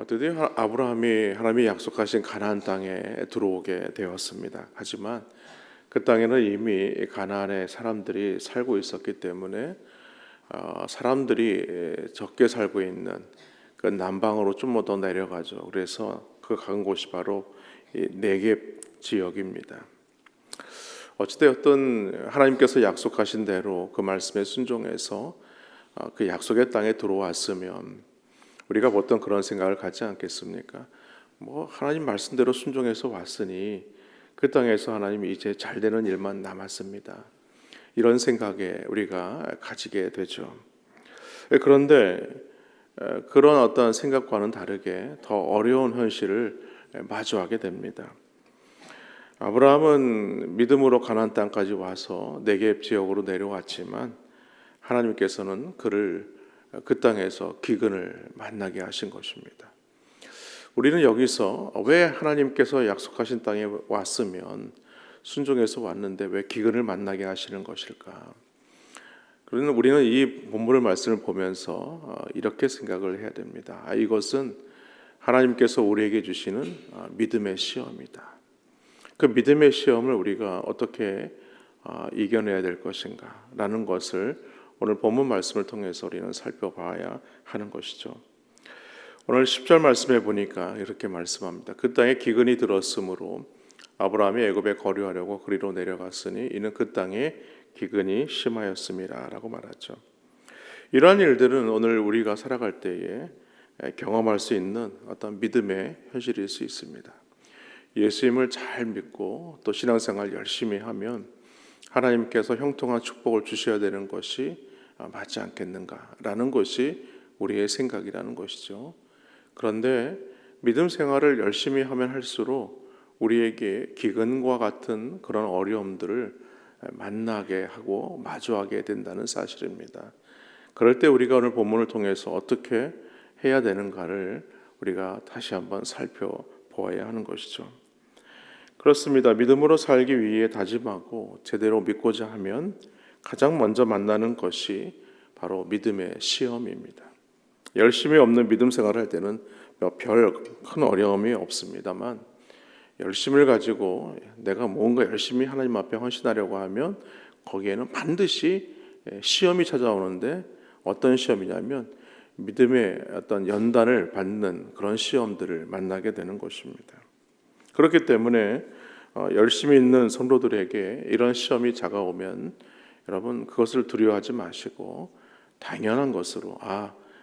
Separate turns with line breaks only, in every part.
드디어 아브라함이 하나님이 약속하신 가나안 땅에 들어오게 되었습니다. 하지만 그 땅에는 이미 가나안의 사람들이 살고 있었기 때문에 사람들이 적게 살고 있는 그 남방으로 좀 더 내려가죠. 그래서 그 간 곳이 바로 이 네겝 지역입니다. 어찌되었든 하나님께서 약속하신 대로 그 말씀에 순종해서 그 약속의 땅에 들어왔으면 우리가 보통 그런 생각을 갖지 않겠습니까? 하나님 말씀대로 순종해서 왔으니 그 땅에서 하나님이 이제 잘 되는 일만 남았습니다. 이런 생각에 우리가 가지게 되죠. 그런데 그런 어떤 생각과는 다르게 더 어려운 현실을 마주하게 됩니다. 아브라함은 믿음으로 가나안 땅까지 와서 네겝 지역으로 내려왔지만 하나님께서는 그를 그 땅에서 기근을 만나게 하신 것입니다. 우리는 여기서 왜 하나님께서 약속하신 땅에 왔으면 순종해서 왔는데 왜 기근을 만나게 하시는 것일까? 그러면 우리는 이 본문의 말씀을 보면서 이렇게 생각을 해야 됩니다. 이것은 하나님께서 우리에게 주시는 믿음의 시험이다. 그 믿음의 시험을 우리가 어떻게 이겨내야 될 것인가 라는 것을 오늘 본문 말씀을 통해서 우리는 살펴봐야 하는 것이죠. 오늘 10절 말씀에 보니까 이렇게 말씀합니다. 그 땅에 기근이 들었으므로 아브라함이 애굽에 거류하려고 그리로 내려갔으니 이는 그 땅에 기근이 심하였음이라 라고 말하죠. 이러한 일들은 오늘 우리가 살아갈 때에 경험할 수 있는 어떤 믿음의 현실일 수 있습니다. 예수님을 잘 믿고 또 신앙생활 열심히 하면 하나님께서 형통한 축복을 주셔야 되는 것이 맞지 않겠는가라는 것이 우리의 생각이라는 것이죠. 그런데 믿음 생활을 열심히 하면 할수록 우리에게 기근과 같은 그런 어려움들을 만나게 하고 마주하게 된다는 사실입니다. 그럴 때 우리가 오늘 본문을 통해서 어떻게 해야 되는가를 우리가 다시 한번 살펴보아야 하는 것이죠. 그렇습니다. 믿음으로 살기 위해 다짐하고 제대로 믿고자 하면 가장 먼저 만나는 것이 바로 믿음의 시험입니다. 열심히 없는 믿음 생활을 할 때는 별 큰 어려움이 없습니다만 열심을 가지고 내가 뭔가 열심히 하나님 앞에 헌신하려고 하면 거기에는 반드시 시험이 찾아오는데 어떤 시험이냐면 믿음의 어떤 연단을 받는 그런 시험들을 만나게 되는 것입니다. 그렇기 때문에 열심히 있는 성도들에게 이런 시험이 다가오면 여러분 그것을 두려워하지 마시고 당연한 것으로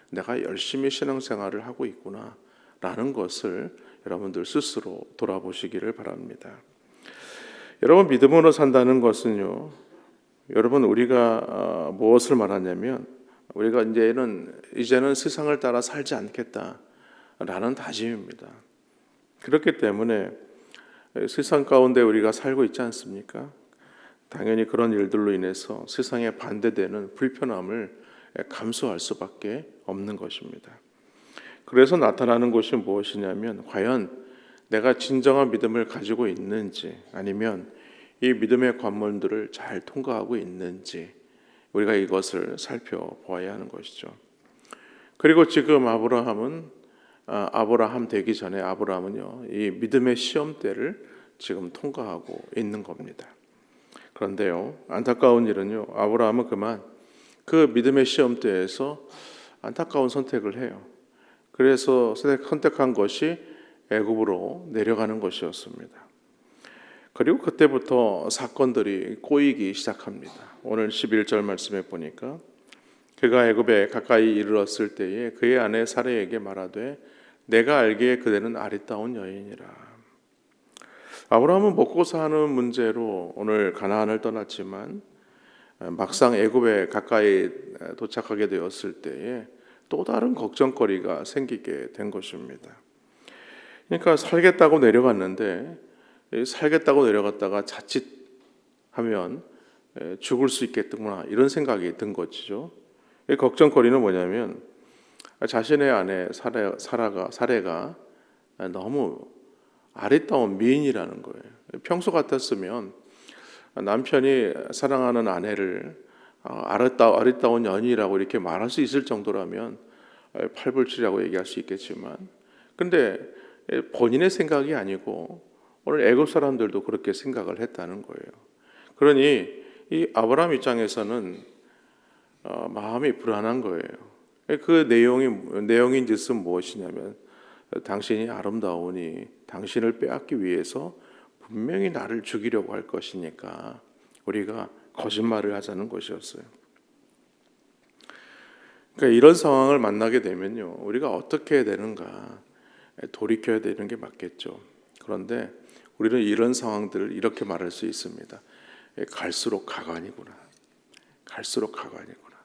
내가 열심히 신앙생활을 하고 있구나 라는 것을 여러분들 스스로 돌아보시기를 바랍니다. 여러분 믿음으로 산다는 것은요, 여러분 우리가 무엇을 말하냐면 우리가 이제는 세상을 따라 살지 않겠다라는 다짐입니다. 그렇기 때문에 세상 가운데 우리가 살고 있지 않습니까? 당연히 그런 일들로 인해서 세상에 반대되는 불편함을 감수할 수밖에 없는 것입니다. 그래서 나타나는 것이 무엇이냐면 과연 내가 진정한 믿음을 가지고 있는지 아니면 이 믿음의 관문들을 잘 통과하고 있는지 우리가 이것을 살펴보아야 하는 것이죠. 그리고 지금 아브라함 되기 전에 아브라함은요, 이 믿음의 시험대를 지금 통과하고 있는 겁니다. 그런데요, 안타까운 일은요, 아브라함은 그만 그 믿음의 시험대에서 안타까운 선택을 해요. 그래서 선택한 것이 애굽으로 내려가는 것이었습니다. 그리고 그때부터 사건들이 꼬이기 시작합니다. 오늘 11절 말씀에 보니까 그가 애굽에 가까이 이르렀을 때에 그의 아내 사레에게 말하되 내가 알기에 그대는 아리따운 여인이라. 아브라함은 먹고 사는 문제로 오늘 가나안을 떠났지만 막상 애굽에 가까이 도착하게 되었을 때에 또 다른 걱정거리가 생기게 된 것입니다. 그러니까 살겠다고 내려갔다가 자칫하면 죽을 수 있겠구나 이런 생각이 든 것이죠. 이 걱정거리는 뭐냐면 자신의 아내 사레가 너무 아리따운 미인이라는 거예요. 평소 같았으면 남편이 사랑하는 아내를 아리따운 여인이라고 이렇게 말할 수 있을 정도라면 팔불출이라고 얘기할 수 있겠지만 근데 본인의 생각이 아니고 오늘 애굽 사람들도 그렇게 생각을 했다는 거예요. 그러니 이 아브라함 입장에서는 마음이 불안한 거예요. 그 내용인 짓은 무엇이냐면 당신이 아름다우니 당신을 빼앗기 위해서 분명히 나를 죽이려고 할 것이니까 우리가 거짓말을 하자는 것이었어요. 그러니까 이런 상황을 만나게 되면요, 우리가 어떻게 해야 되는가 돌이켜야 되는 게 맞겠죠. 그런데 우리는 이런 상황들을 이렇게 말할 수 있습니다. 갈수록 가관이구나. 갈수록 가관이구나.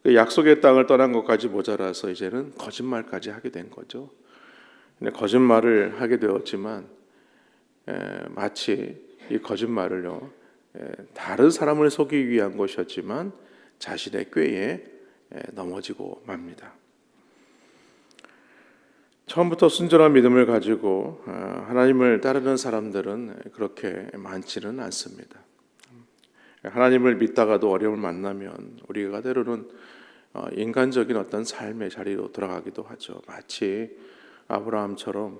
그 약속의 땅을 떠난 것까지 모자라서 이제는 거짓말까지 하게 된 거죠. 근데 거짓말을 하게 되었지만 마치 이 거짓말을요, 다른 사람을 속이기 위한 것이었지만 자신의 꾀에 넘어지고 맙니다. 처음부터 순전한 믿음을 가지고 하나님을 따르는 사람들은 그렇게 많지는 않습니다. 하나님을 믿다가도 어려움을 만나면 우리가 때로는 인간적인 어떤 삶의 자리로 들어가기도 하죠. 마치 아브라함처럼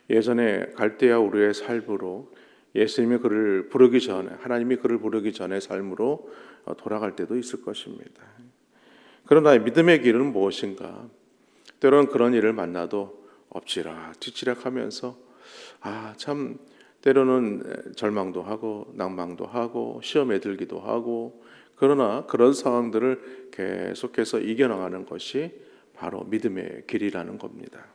예전에 갈대아 우르의 삶으로 예수님이 그를 부르기 전에, 하나님이 그를 부르기 전의 삶으로 돌아갈 때도 있을 것입니다. 그러나 믿음의 길은 무엇인가? 때로는 그런 일을 만나도 엎치락 뒤치락 하면서 참 때로는 절망도 하고 낭망도 하고 시험에 들기도 하고, 그러나 그런 상황들을 계속해서 이겨나가는 것이 바로 믿음의 길이라는 겁니다.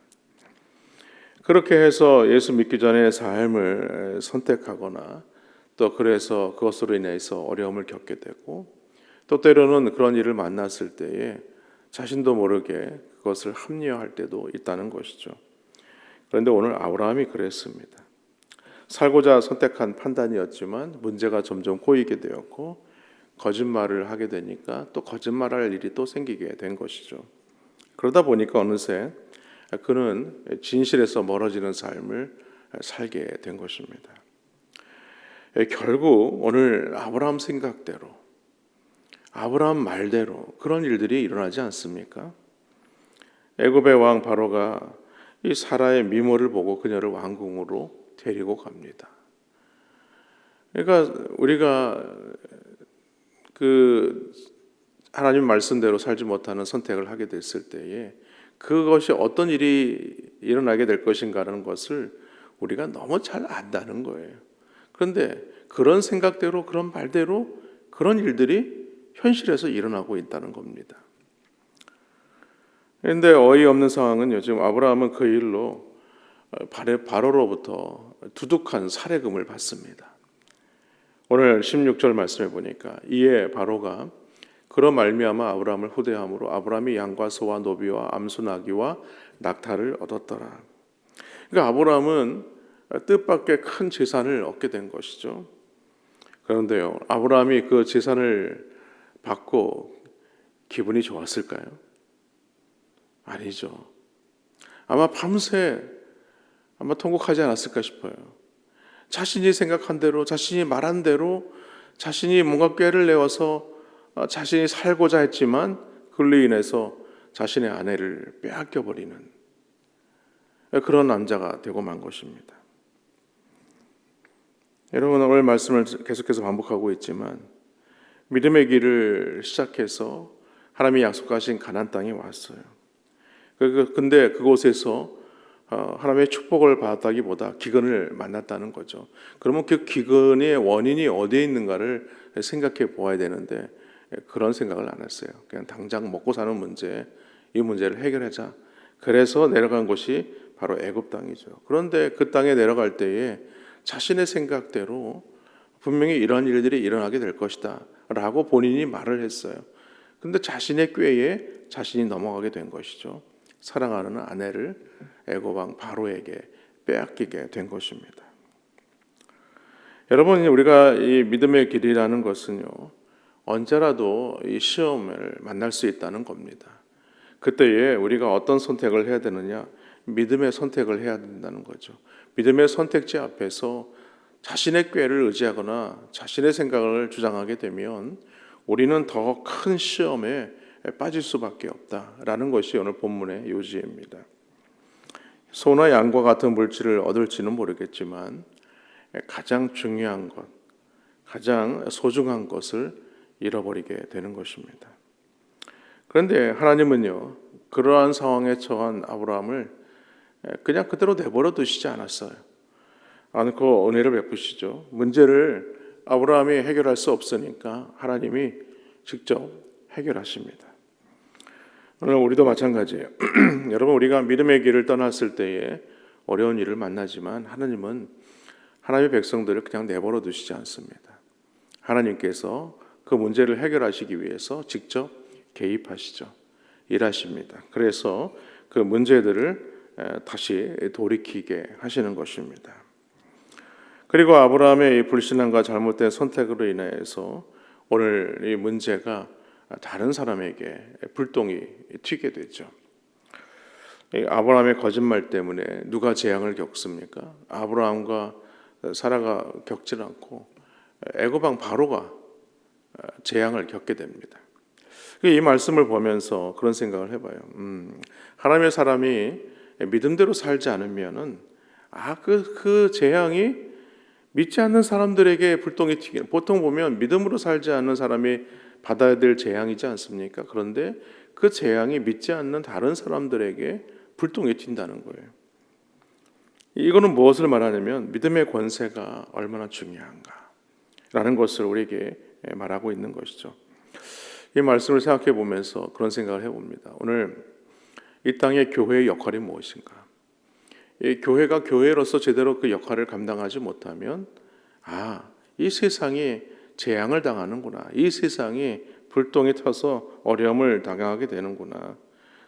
그렇게 해서 예수 믿기 전에 삶을 선택하거나 또 그래서 그것으로 인해서 어려움을 겪게 되고, 또 때로는 그런 일을 만났을 때에 자신도 모르게 그것을 합리화할 때도 있다는 것이죠. 그런데 오늘 아브라함이 그랬습니다. 살고자 선택한 판단이었지만 문제가 점점 꼬이게 되었고 거짓말을 하게 되니까 또 거짓말할 일이 또 생기게 된 것이죠. 그러다 보니까 어느새 그는 진실에서 멀어지는 삶을 살게 된 것입니다. 결국 오늘 아브라함 생각대로, 아브라함 말대로 그런 일들이 일어나지 않습니까? 애굽의 왕 바로가 이 사라의 미모를 보고 그녀를 왕궁으로 데리고 갑니다. 그러니까 우리가 그 하나님 말씀대로 살지 못하는 선택을 하게 됐을 때에 그것이 어떤 일이 일어나게 될 것인가라는 것을 우리가 너무 잘 안다는 거예요. 그런데 그런 생각대로, 그런 말대로 그런 일들이 현실에서 일어나고 있다는 겁니다. 그런데 어이없는 상황은 요즘 아브라함은 그 일로 바로로부터 두둑한 살해금을 받습니다. 오늘 16절 말씀해 보니까 이에 바로가 그로 말미암아 아브라함을 후대함으로 아브라함이 양과 소와 노비와 암소 나귀와 낙타를 얻었더라. 그러니까 아브라함은 뜻밖의 큰 재산을 얻게 된 것이죠. 그런데요, 아브라함이 그 재산을 받고 기분이 좋았을까요? 아니죠. 아마 밤새 통곡하지 않았을까 싶어요. 자신이 생각한 대로, 자신이 말한 대로, 자신이 뭔가 꾀를 내어서 자신이 살고자 했지만 그로 인해서 자신의 아내를 빼앗겨버리는 그런 남자가 되고 만 것입니다. 여러분, 오늘 말씀을 계속해서 반복하고 있지만 믿음의 길을 시작해서 하나님이 약속하신 가나안 땅에 왔어요. 근데 그곳에서 하나님의 축복을 받았다기보다 기근을 만났다는 거죠. 그러면 그 기근의 원인이 어디에 있는가를 생각해 보아야 되는데 그런 생각을 안 했어요. 그냥 당장 먹고 사는 문제, 이 문제를 해결하자. 그래서 내려간 곳이 바로 애굽 땅이죠. 그런데 그 땅에 내려갈 때에 자신의 생각대로 분명히 이런 일들이 일어나게 될 것이다 라고 본인이 말을 했어요. 근데 자신의 꾀에 자신이 넘어가게 된 것이죠. 사랑하는 아내를 애굽 왕 바로에게 빼앗기게 된 것입니다. 여러분, 우리가 이 믿음의 길이라는 것은요, 언제라도 이 시험을 만날 수 있다는 겁니다. 그때에 우리가 어떤 선택을 해야 되느냐? 믿음의 선택을 해야 된다는 거죠. 믿음의 선택지 앞에서 자신의 꾀를 의지하거나 자신의 생각을 주장하게 되면 우리는 더 큰 시험에 빠질 수밖에 없다라는 것이 오늘 본문의 요지입니다. 소나 양과 같은 물질을 얻을지는 모르겠지만 가장 중요한 것, 가장 소중한 것을 잃어버리게 되는 것입니다. 그런데 하나님은요, 그러한 상황에 처한 아브라함을 그냥 그대로 내버려 두시지 않았어요. 않고 은혜를 베푸시죠. 문제를 아브라함이 해결할 수 없으니까 하나님이 직접 해결하십니다. 오늘 우리도 마찬가지예요. 여러분, 우리가 믿음의 길을 떠났을 때에 어려운 일을 만나지만 하나님은 하나님의 백성들을 그냥 내버려 두시지 않습니다. 하나님께서 그 문제를 해결하시기 위해서 직접 개입하시죠. 일하십니다. 그래서 그 문제들을 다시 돌이키게 하시는 것입니다. 그리고 아브라함의 이 불신앙과 잘못된 선택으로 인해서 오늘 이 문제가 다른 사람에게 불똥이 튀게 되죠. 아브라함의 거짓말 때문에 누가 재앙을 겪습니까? 아브라함과 사라가 겪지 않고 애굽 왕 바로가 재앙을 겪게 됩니다. 이 말씀을 보면서 그런 생각을 해봐요. 하나님의 사람이 믿음대로 살지 않으면은 그 재앙이 믿지 않는 사람들에게 불똥이 튀기는, 보통 보면 믿음으로 살지 않는 사람이 받아야 될 재앙이지 않습니까? 그런데 그 재앙이 믿지 않는 다른 사람들에게 불똥이 튄다는 거예요. 이거는 무엇을 말하냐면 믿음의 권세가 얼마나 중요한가라는 것을 우리에게 말하고 있는 것이죠. 이 말씀을 생각해 보면서 그런 생각을 해봅니다. 오늘 이 땅의 교회의 역할이 무엇인가? 이 교회가 교회로서 제대로 그 역할을 감당하지 못하면 이 세상이 재앙을 당하는구나. 이 세상이 불똥이 터서 어려움을 당하게 되는구나.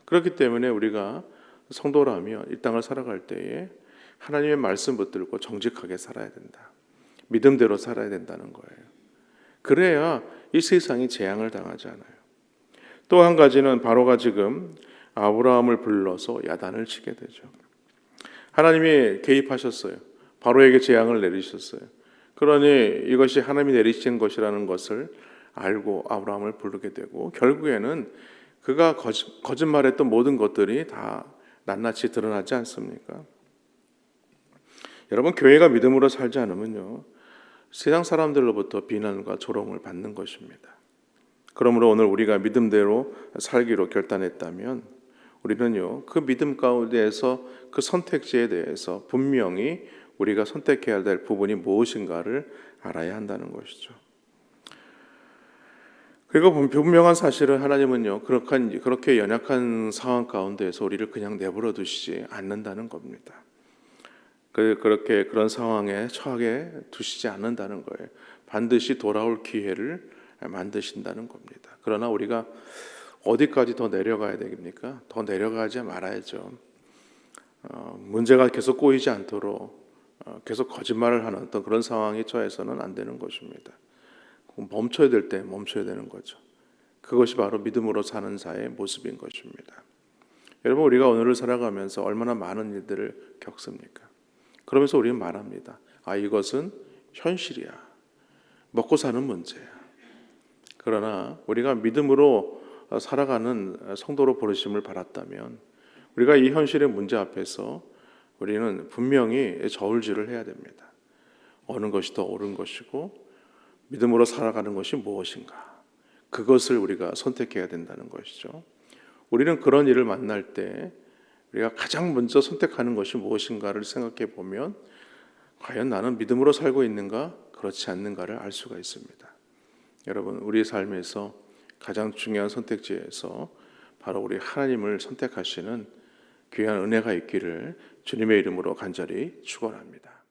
그렇기 때문에 우리가 성도라면 이 땅을 살아갈 때에 하나님의 말씀 붙들고 정직하게 살아야 된다. 믿음대로 살아야 된다는 거예요. 그래야 이 세상이 재앙을 당하지 않아요. 또 한 가지는 바로가 지금 아브라함을 불러서 야단을 치게 되죠. 하나님이 개입하셨어요. 바로에게 재앙을 내리셨어요. 그러니 이것이 하나님이 내리신 것이라는 것을 알고 아브라함을 부르게 되고 결국에는 그가 거짓말했던 모든 것들이 다 낱낱이 드러나지 않습니까? 여러분, 교회가 믿음으로 살지 않으면요, 세상 사람들로부터 비난과 조롱을 받는 것입니다. 그러므로 오늘 우리가 믿음대로 살기로 결단했다면 우리는요, 그 믿음 가운데에서 그 선택지에 대해서 분명히 우리가 선택해야 될 부분이 무엇인가를 알아야 한다는 것이죠. 그리고 분명한 사실은 하나님은요, 그렇게 연약한 상황 가운데에서 우리를 그냥 내버려 두시지 않는다는 겁니다. 그렇게 그런 상황에 처하게 두시지 않는다는 거예요. 반드시 돌아올 기회를 만드신다는 겁니다. 그러나 우리가 어디까지 더 내려가야 됩니까? 더 내려가지 말아야죠. 문제가 계속 꼬이지 않도록 계속 거짓말을 하는 어떤 그런 상황에 처해서는 안 되는 것입니다. 멈춰야 될 때 멈춰야 되는 거죠. 그것이 바로 믿음으로 사는 자의 모습인 것입니다. 여러분, 우리가 오늘을 살아가면서 얼마나 많은 일들을 겪습니까? 그러면서 우리는 말합니다. 이것은 현실이야. 먹고 사는 문제야. 그러나 우리가 믿음으로 살아가는 성도로 부르심을 받았다면 우리가 이 현실의 문제 앞에서 우리는 분명히 저울질을 해야 됩니다. 어느 것이 더 옳은 것이고 믿음으로 살아가는 것이 무엇인가? 그것을 우리가 선택해야 된다는 것이죠. 우리는 그런 일을 만날 때 우리가 가장 먼저 선택하는 것이 무엇인가를 생각해 보면 과연 나는 믿음으로 살고 있는가, 그렇지 않는가를 알 수가 있습니다. 여러분, 우리의 삶에서 가장 중요한 선택지에서 바로 우리 하나님을 선택하시는 귀한 은혜가 있기를 주님의 이름으로 간절히 축원합니다.